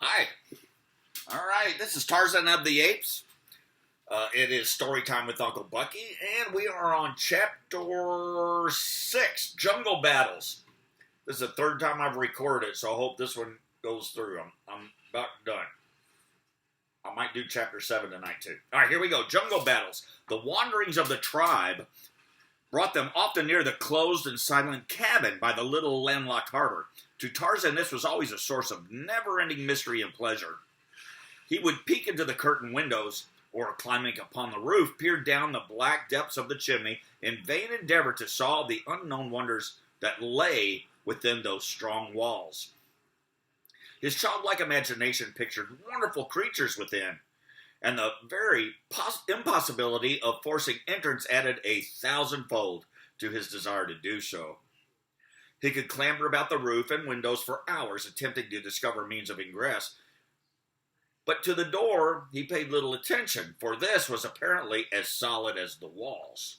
Hi. All right, this is Tarzan of the Apes. It is story time with Uncle Bucky, and we are on chapter 6, Jungle Battles. This is the third time I've recorded it, so I hope this one goes through. I'm about done. I might do chapter 7 tonight, too. All right, here we go. Jungle Battles. The wanderings of the tribe brought them often near the closed and silent cabin by the little landlocked harbor. To Tarzan, this was always a source of never-ending mystery and pleasure. He would peek into the curtained windows, or climbing upon the roof, peer down the black depths of the chimney in vain endeavor to solve the unknown wonders that lay within those strong walls. His childlike imagination pictured wonderful creatures within, and the very impossibility of forcing entrance added 1,000-fold to his desire to do so. He could clamber about the roof and windows for hours, attempting to discover means of ingress. But to the door he paid little attention, for this was apparently as solid as the walls.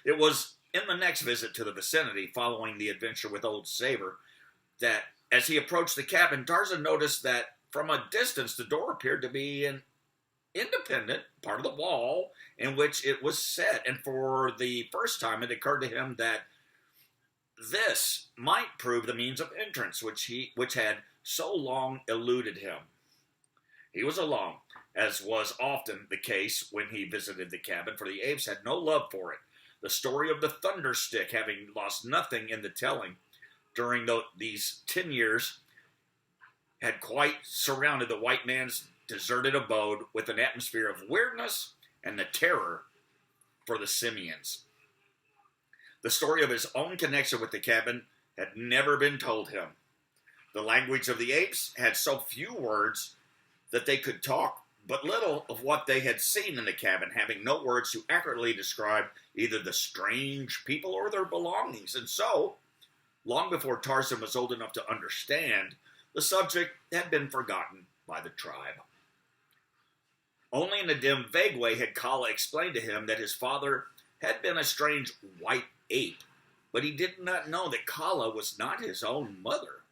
It was in the next visit to the vicinity, following the adventure with Old Saber, that as he approached the cabin, Tarzan noticed that from a distance the door appeared to be an independent part of the wall in which it was set, and for the first time it occurred to him that this might prove the means of entrance which had so long eluded him. He was alone, as was often the case when he visited the cabin, for the apes had no love for it. The story of the thunder stick having lost nothing in the telling during these 10 years had quite surrounded the white man's deserted abode with an atmosphere of weirdness and the terror for the simians. The story of his own connection with the cabin had never been told him. The language of the apes had so few words that they could talk but little of what they had seen in the cabin, having no words to accurately describe either the strange people or their belongings. And so, long before Tarzan was old enough to understand, the subject had been forgotten by the tribe. Only in a dim, vague way had Kala explained to him that his father had been a strange white ape, but he did not know that Kala was not his own mother.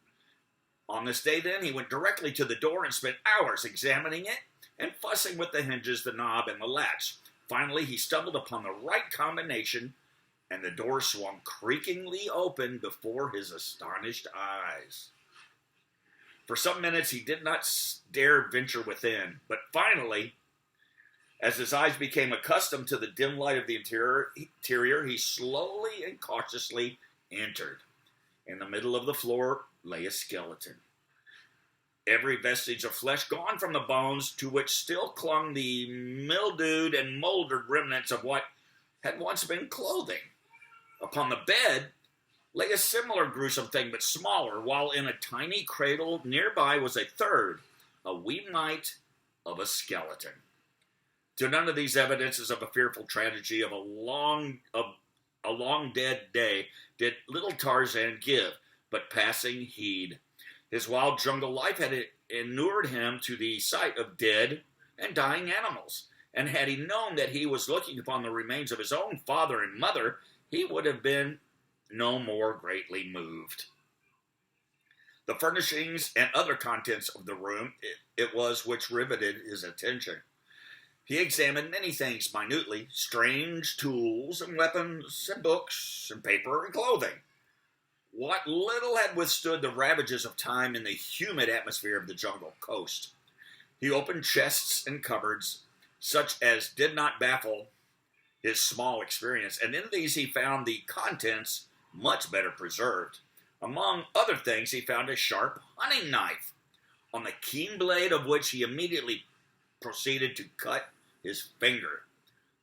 On this day, then, he went directly to the door and spent hours examining it and fussing with the hinges, the knob, and the latch. Finally, he stumbled upon the right combination, and the door swung creakingly open before his astonished eyes. For some minutes, he did not dare venture within, but finally, as his eyes became accustomed to the dim light of the interior, he slowly and cautiously entered. In the middle of the floor lay a skeleton. Every vestige of flesh gone from the bones, to which still clung the mildewed and moldered remnants of what had once been clothing. Upon the bed lay a similar gruesome thing, but smaller, while in a tiny cradle nearby was a third, a wee mite of a skeleton. To none of these evidences of a fearful tragedy of a long dead day did little Tarzan give but passing heed. His wild jungle life had inured him to the sight of dead and dying animals, and had he known that he was looking upon the remains of his own father and mother, he would have been no more greatly moved. The furnishings and other contents of the room it was which riveted his attention. He examined many things minutely, strange tools and weapons and books and paper and clothing. What little had withstood the ravages of time in the humid atmosphere of the jungle coast. He opened chests and cupboards, such as did not baffle his small experience, and in these he found the contents much better preserved. Among other things, he found a sharp hunting knife, on the keen blade of which he immediately proceeded to cut his finger.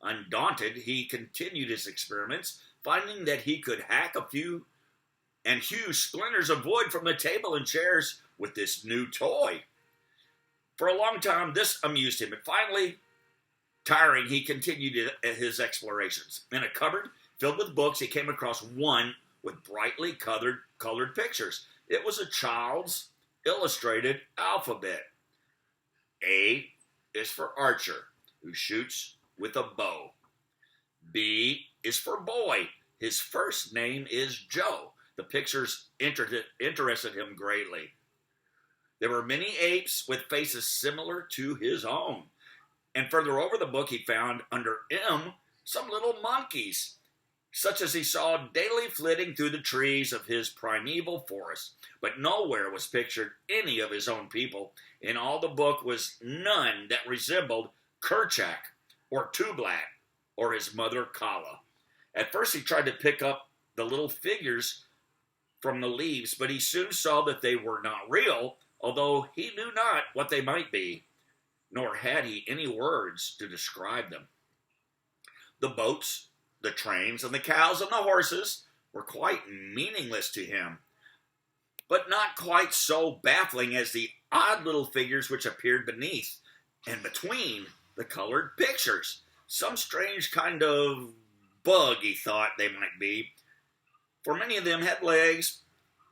Undaunted, he continued his experiments, finding that he could hack a few and hew splinters of wood from the table and chairs with this new toy. For a long time, this amused him, but finally, tiring, he continued his explorations. In a cupboard filled with books, he came across one with brightly colored pictures. It was a child's illustrated alphabet. A is for archer, who shoots with a bow. B is for boy. His first name is Joe. The pictures interested him greatly. There were many apes with faces similar to his own. And further over the book, he found under M some little monkeys, such as he saw daily flitting through the trees of his primeval forest. But nowhere was pictured any of his own people. In all the book was none that resembled Kerchak or Tublat or his mother Kala. At first he tried to pick up the little figures from the leaves, but he soon saw that they were not real, although he knew not what they might be, nor had he any words to describe them. The boats, the trains, and the cows and the horses were quite meaningless to him, but not quite so baffling as the odd little figures which appeared beneath and between the colored pictures. Some strange kind of bug, he thought they might be, for many of them had legs,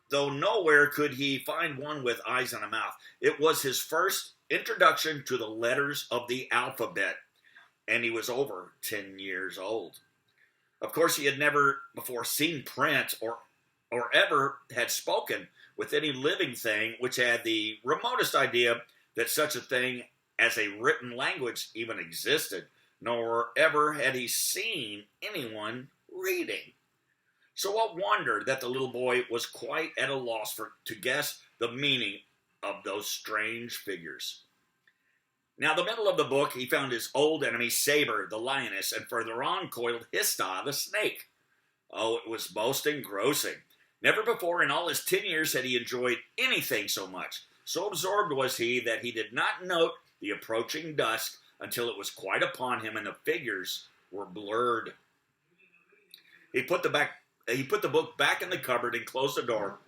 though nowhere could he find one with eyes and a mouth. It was his first introduction to the letters of the alphabet, and he was over 10 years old. Of course, he had never before seen print or ever had spoken with any living thing which had the remotest idea that such a thing as a written language even existed, nor ever had he seen anyone reading. So what wonder that the little boy was quite at a loss to guess the meaning of those strange figures. Now, the middle of the book, he found his old enemy Saber, the lioness, and further on coiled Hista, the snake. Oh, it was most engrossing. Never before in all his 10 years had he enjoyed anything so much. So absorbed was he that he did not note the approaching dusk until it was quite upon him and the figures were blurred. He put the book back in the cupboard and closed the door,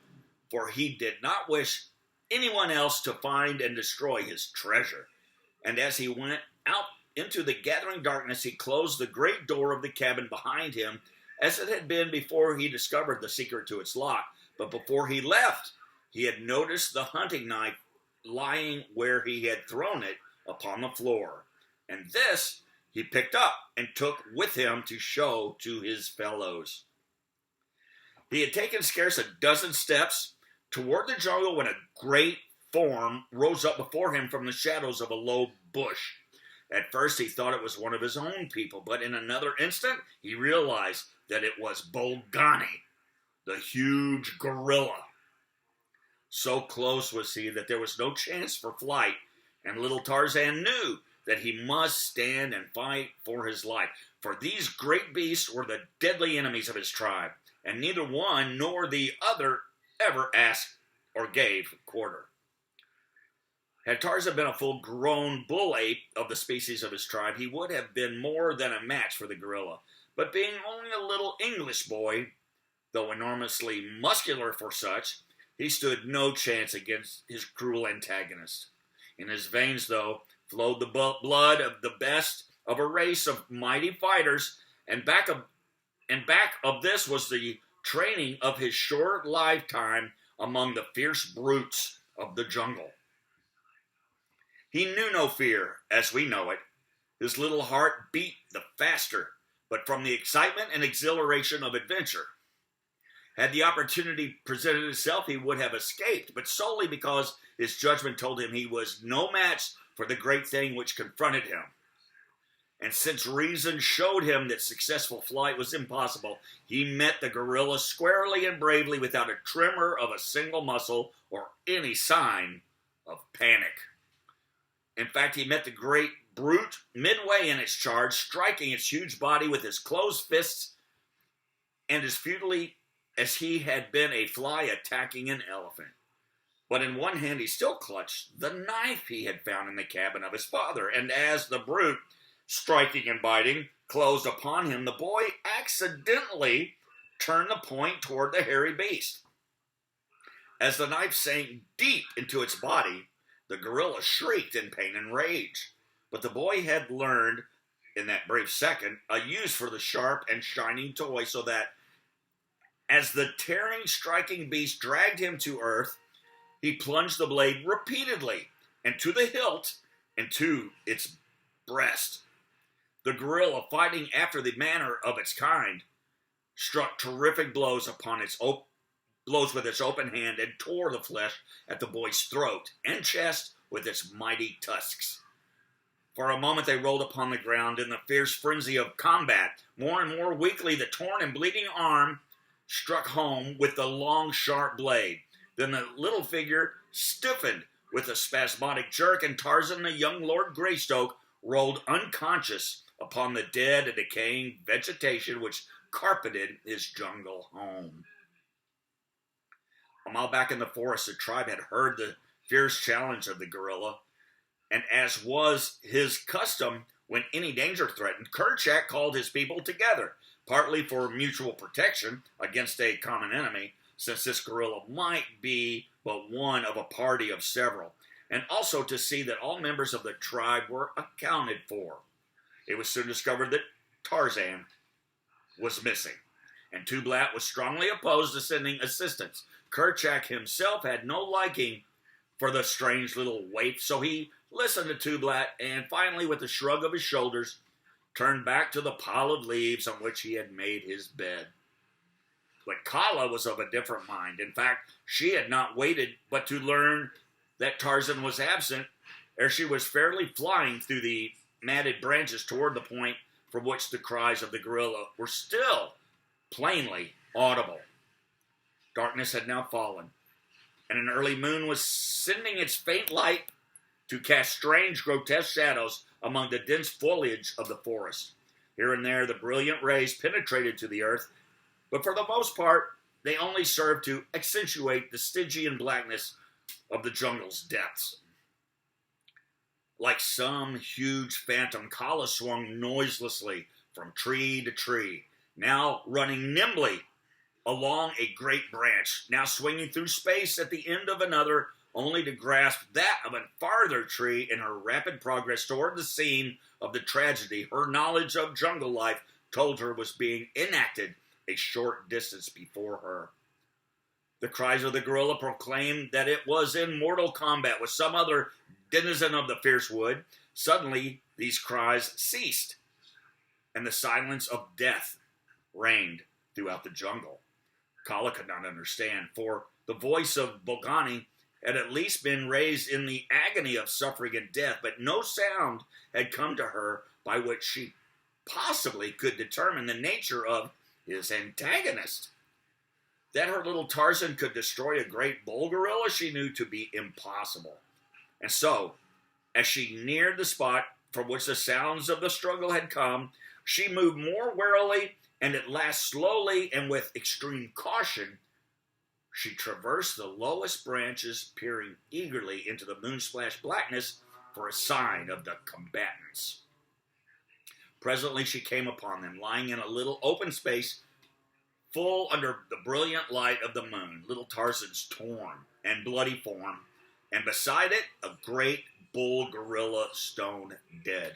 for he did not wish anyone else to find and destroy his treasure. And as he went out into the gathering darkness, he closed the great door of the cabin behind him, as it had been before he discovered the secret to its lock. But before he left, he had noticed the hunting knife lying where he had thrown it upon the floor. And this he picked up and took with him to show to his fellows. He had taken scarce a dozen steps toward the jungle when a great form rose up before him from the shadows of a low bush. At first he thought it was one of his own people, but in another instant he realized that it was Bolgani, the huge gorilla. So close was he that there was no chance for flight, and little Tarzan knew that he must stand and fight for his life, for these great beasts were the deadly enemies of his tribe, and neither one nor the other ever asked or gave quarter. Had Tarzan been a full-grown bull ape of the species of his tribe, he would have been more than a match for the gorilla. But being only a little English boy, though enormously muscular for such, he stood no chance against his cruel antagonist. In his veins, though, flowed the blood of the best of a race of mighty fighters, and back of this was the training of his short lifetime among the fierce brutes of the jungle. He knew no fear, as we know it. His little heart beat the faster, but from the excitement and exhilaration of adventure. Had the opportunity presented itself, he would have escaped, but solely because his judgment told him he was no match for the great thing which confronted him. And since reason showed him that successful flight was impossible, he met the gorilla squarely and bravely without a tremor of a single muscle or any sign of panic. In fact, he met the great brute midway in its charge, striking its huge body with his closed fists and as futilely as he had been a fly attacking an elephant. But in one hand he still clutched the knife he had found in the cabin of his father, and as the brute, striking and biting, closed upon him, the boy accidentally turned the point toward the hairy beast. As the knife sank deep into its body, the gorilla shrieked in pain and rage. But the boy had learned, in that brief second, a use for the sharp and shining toy, so that as the tearing, striking beast dragged him to earth, he plunged the blade repeatedly, and to the hilt, and to its breast. The gorilla, fighting after the manner of its kind, struck terrific blows upon its blows with its open hand and tore the flesh at the boy's throat and chest with its mighty tusks. For a moment they rolled upon the ground in the fierce frenzy of combat. More and more weakly, the torn and bleeding arm struck home with the long, sharp blade. Then the little figure stiffened with a spasmodic jerk, and Tarzan, the young Lord Greystoke, rolled unconscious upon the dead and decaying vegetation which carpeted his jungle home. A mile back in the forest, the tribe had heard the fierce challenge of the gorilla, and as was his custom when any danger threatened, Kerchak called his people together, partly for mutual protection against a common enemy, since this gorilla might be but one of a party of several, and also to see that all members of the tribe were accounted for. It was soon discovered that Tarzan was missing, and Tublat was strongly opposed to sending assistance. Kerchak himself had no liking for the strange little waif, so he listened to Tublat and finally, with a shrug of his shoulders, turned back to the pile of leaves on which he had made his bed. But Kala was of a different mind. In fact, she had not waited but to learn that Tarzan was absent ere she was fairly flying through the matted branches toward the point from which the cries of the gorilla were still plainly audible. Darkness had now fallen, and an early moon was sending its faint light to cast strange, grotesque shadows among the dense foliage of the forest. Here and there, the brilliant rays penetrated to the earth, but for the most part, they only served to accentuate the Stygian blackness of the jungle's depths. Like some huge phantom, Kala swung noiselessly from tree to tree, now running nimbly along a great branch, now swinging through space at the end of another, only to grasp that of a farther tree in her rapid progress toward the scene of the tragedy her knowledge of jungle life told her was being enacted a short distance before her. The cries of the gorilla proclaimed that it was in mortal combat with some other denizen of the fierce wood. Suddenly, these cries ceased, and the silence of death reigned throughout the jungle. Kala could not understand, for the voice of Bogani had at least been raised in the agony of suffering and death, but no sound had come to her by which she possibly could determine the nature of his antagonist. That her little Tarzan could destroy a great bull gorilla she knew to be impossible. And so, as she neared the spot from which the sounds of the struggle had come, she moved more warily and at last slowly and with extreme caution. She traversed the lowest branches, peering eagerly into the moon-splashed blackness for a sign of the combatants. Presently she came upon them, lying in a little open space, full under the brilliant light of the moon, little Tarzan's torn and bloody form, and beside it a great bull gorilla stone dead.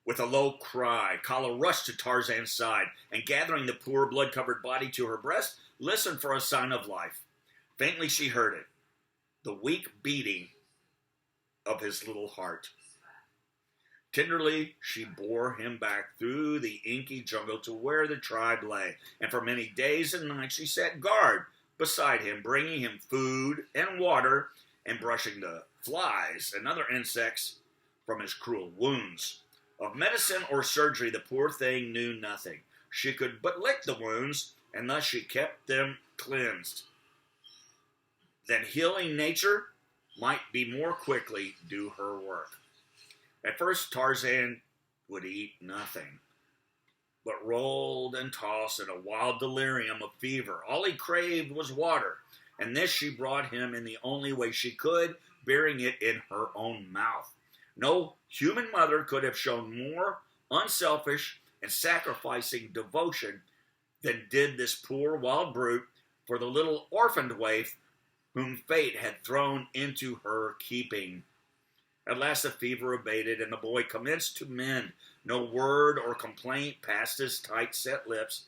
With a low cry, Kala rushed to Tarzan's side, and gathering the poor blood-covered body to her breast, listened for a sign of life. Faintly she heard it, the weak beating of his little heart. Tenderly she bore him back through the inky jungle to where the tribe lay, and for many days and nights she sat guard beside him, bringing him food and water, and brushing the flies and other insects from his cruel wounds. Of medicine or surgery the poor thing knew nothing. She could but lick the wounds, and thus she kept them cleansed. That healing nature might be more quickly do her work. At first Tarzan would eat nothing, but rolled and tossed in a wild delirium of fever. All he craved was water, and this she brought him in the only way she could, bearing it in her own mouth. No human mother could have shown more unselfish and sacrificing devotion than did this poor wild brute for the little orphaned waif whom fate had thrown into her keeping. At last the fever abated, and the boy commenced to mend. No word or complaint passed his tight-set lips,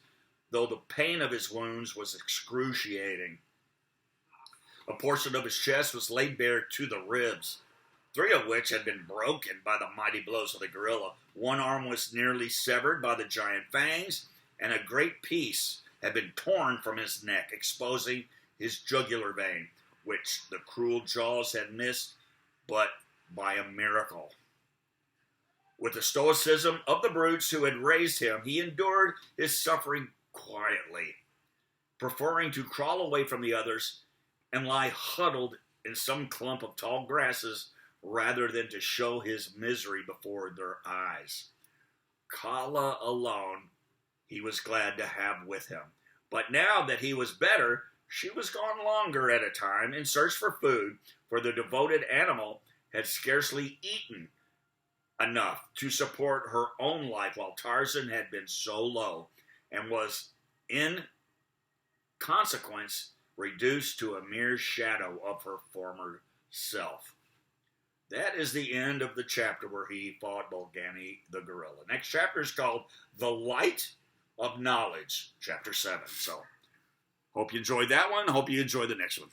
though the pain of his wounds was excruciating. A portion of his chest was laid bare to the ribs, 3 of which had been broken by the mighty blows of the gorilla. One arm was nearly severed by the giant fangs, and a great piece had been torn from his neck, exposing his jugular vein, which the cruel jaws had missed, but by a miracle. With the stoicism of the brutes who had raised him, he endured his suffering quietly, preferring to crawl away from the others and lie huddled in some clump of tall grasses rather than to show his misery before their eyes. Kala alone he was glad to have with him. But now that he was better, she was gone longer at a time in search for food, for the devoted animal had scarcely eaten enough to support her own life, while Tarzan had been so low and was in consequence reduced to a mere shadow of her former self. That is the end of the chapter where he fought Bolgani the gorilla. Next chapter is called The Light of Knowledge, chapter 7. So, hope you enjoyed that one. Hope you enjoy the next one.